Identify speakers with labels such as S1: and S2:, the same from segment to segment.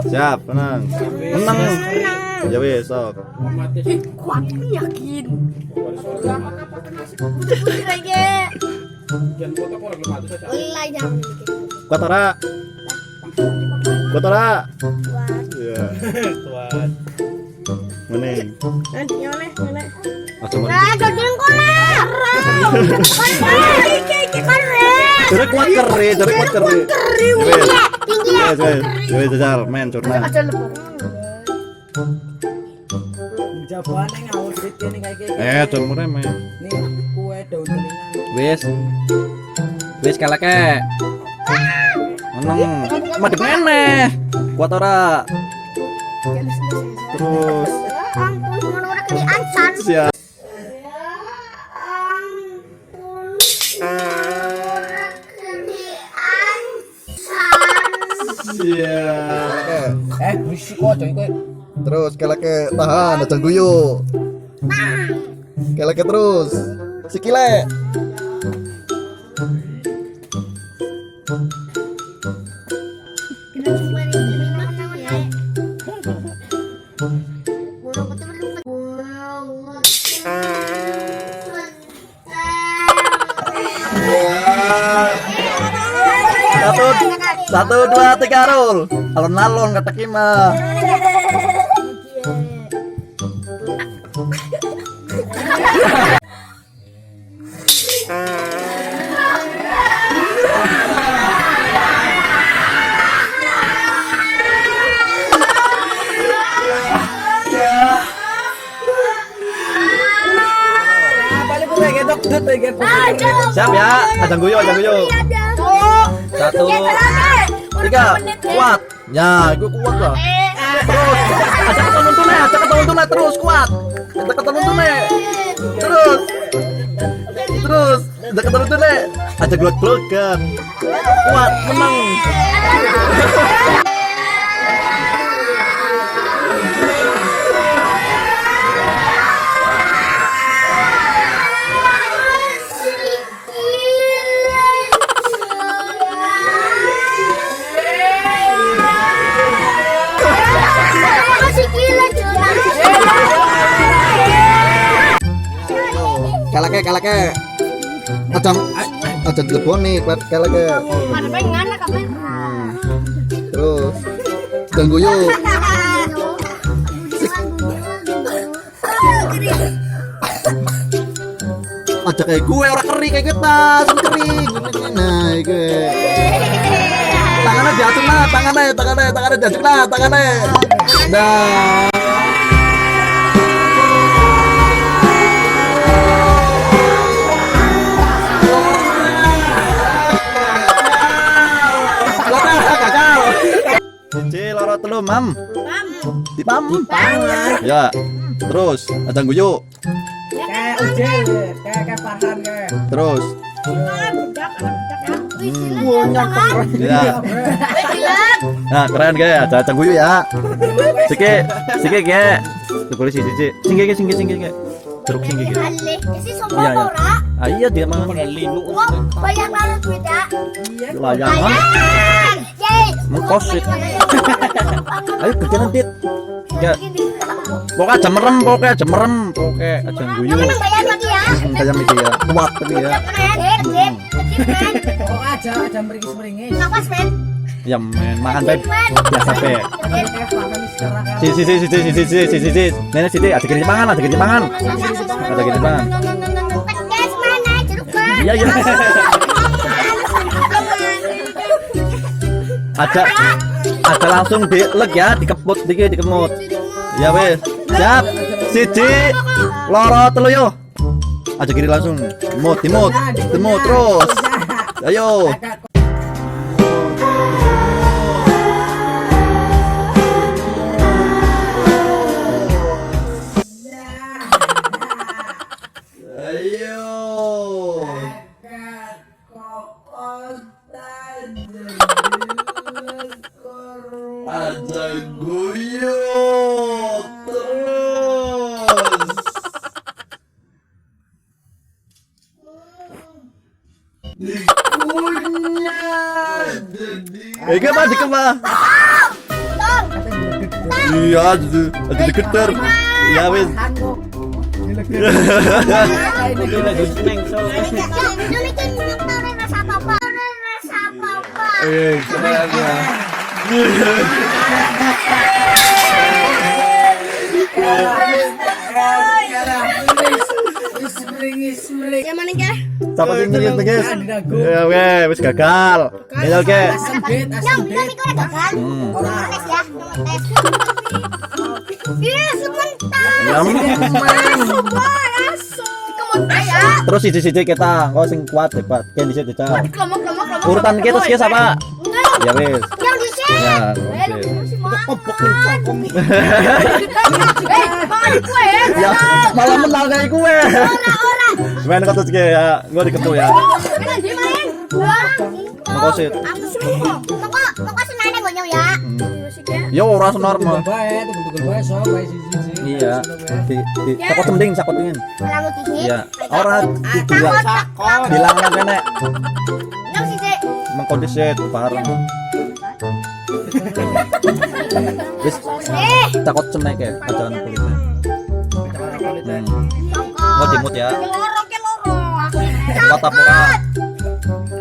S1: Siap, menang. Menang. Ya wis, sok.
S2: Kuat yakin. Putih-putih lagi. Mulai jam.
S1: Kuat ora? Kuat ora? Iya.
S3: Tuan.
S1: Meneng.
S2: Nanti oleh.
S1: Aja meneng.
S2: Nah, dodeng kole.
S1: Jare kuat kere, jare kuat kere. Wis. Wis, jajar, main curna.
S3: Jabane ngawur dit kene kayak
S1: Cur mureme.
S3: Nih kue daun telingan.
S1: Wis. Wis kalake. Meneng. Madep meneh. Kuat ora? Terus.
S2: Ampun, ngono ora kali ancan.
S1: Siap. Siap.
S3: Berisik kok coy kowe.
S1: Terus keleke tahan aja guyu. Keleke terus. Sikile. Satu, dua, tiga, roll. Alon-alon kata Kima.
S3: Balik mulai gedok dut gedok.
S1: Siap ya, ajang guyu. Satu, tiga, kuat. Ya, itu kuat lah. Terus, ajak ketemu tunai, terus kuat. Ajak ketemu tunai, terus, ajak ketemu tunai, ajak glok-glokan. Kuat, menang. Kalake. Ajang telepon nih, kalake.
S2: Mana pengen nak kamera.
S1: Terus, ajang guyu. Ajak kayak gue orang keri kayak kita, kering. Nah, gue. Tangannya jatuh lah, tangannya jatuh lah, tangannya. Nah. Cici loro telu mam. Di pam. Ya. Terus ajang guyu.
S3: Kayak ujel, kayak Farhan kayak.
S1: Terus. Ya. Nah, keren kayak ajang guyu ya. Sike kayak. Tuh polisi cici. Singge. Terus singge. Iya. Ah iya dia mah.
S2: Bayar lalu duit ya.
S1: Layangan. Mengkosit. Ayo kerja nanti. Ya. Pokoknya jemerem, pokoknya ajang guyu.
S2: Bayar lagi ya.
S1: Kayak mikir ya. Kuat tapi ya.
S3: Pokoknya aja meringis-meringis.
S2: Napas men.
S1: Ya men, makan baik. Biasa pe.
S3: Kayak Farhan sekarang.
S1: Si. Nenek siti ada kiri pangan. Ada kiri pangan.
S2: Tes mana jeruk Pak?
S1: Iya. Ada langsung dileg ya, dikeput dikit, dikemut. Ya wes. Siap. Siji, loro telu yo. Aja kiri langsung. Timut terus. Ayo. Aja guyu terus. Dikunyah. Dikemah. Iya, aja diketer. Ya wis.
S2: Nulikin nyektorin rasa apa-apa. Rasa apa-apa.
S1: Keren ya.
S2: Yang mana ya?
S1: Siapa sing ngelis guys? Ya weh, wis gagal. Ya oke.
S2: Yang itu udah gagal. Tes ya, tes. Iya, sebentar.
S1: Nyam. Terus siji-siji kita, kok sing kuat hebat. Kan dhisik Ca.
S2: Kelompok.
S1: Urutan kita terus siapa? Ya wis.
S2: Yang di sini.
S1: Ya. Ya, malah menang kayak gue. Main kata sih ya, gue diketu ya. Makosit.
S2: Moko senane gonyo ya.
S1: Yo ora senar mah.
S3: Iya.
S1: Iya. Di takut mending sakot dingin.
S2: Lalu dikit.
S1: Iya. Ora tidak bilang kene.
S2: Yang siji.
S1: Mengkondisit bareng. Wis takut cemek ya ajaran kulitnya. Nggak dimut ya.
S2: Keloro.
S1: Takut apa ora?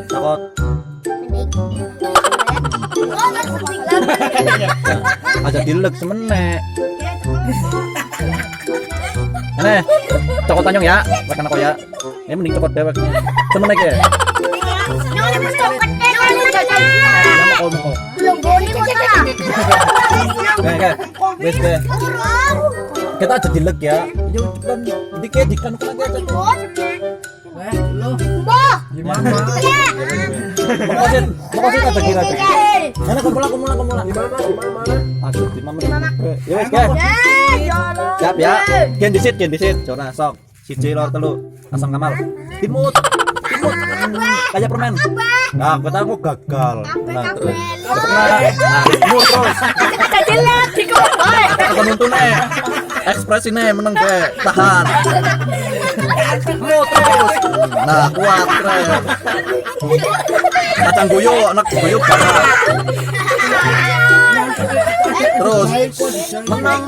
S1: Takut. Aja dilek semenek. Aneh, cokot tanyong ya, makan aku ya. Ini mending cokot dewek. Semenek ya. Mau.
S2: Belum boni
S1: Oke, wes deh. Kita aja dilek ya. Dikit dikan aja.
S3: Gimana?
S1: Makasih aja kira aja. Enak kumula. Aduh, di mama. Ya wes, Ken. Siap ya. Ken disit. Coba sok. Siji lor telu. Asam kamal. Timut. Kayak permen. Nah, kata aku gagal. Nah, terus. Timut terus.
S2: Jelek dikompoi.
S1: Kata nuntune. Ekspresine meneng ke tahan. Timut terus. Nah, kuat keren. Kacang guyo, anak guyo banget. Terus menang.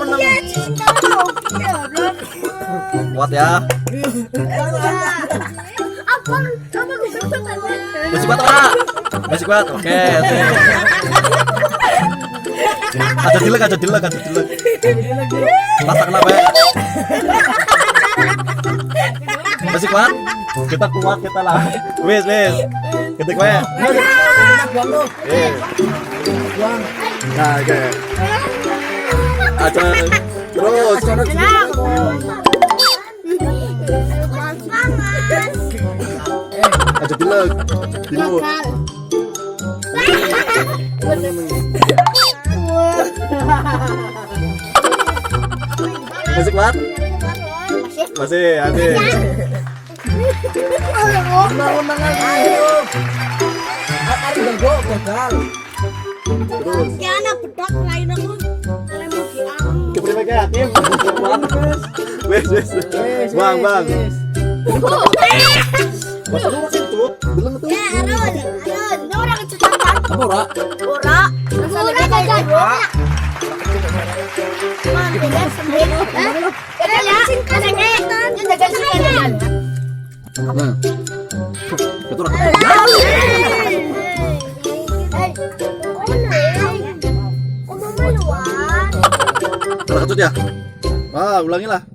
S1: Kuat ya. Masih kuat. Oke. Ada dilek. Masak kenapa ya? Masih kuat? Kita kuat kita lah. Wes. Kita kuat. Nah, oke. Aja terus. Aja dilek. Timur. Masih kuat? Masih, ada.
S2: Terus. Ya anak bedak lain aku.
S1: Kepriwe ya, Kim? Wes. Bang. Masa lu masih tutup? Belum tutup.
S2: Ya, Arun. Ini orang kecepatan.
S1: Apa ora?
S2: Ora jajan. Mantinya sendiri. Kita ya, kasihnya. Ini jajan sekalian.
S1: Itu ora. Ora ketut ya? Ulangi lah.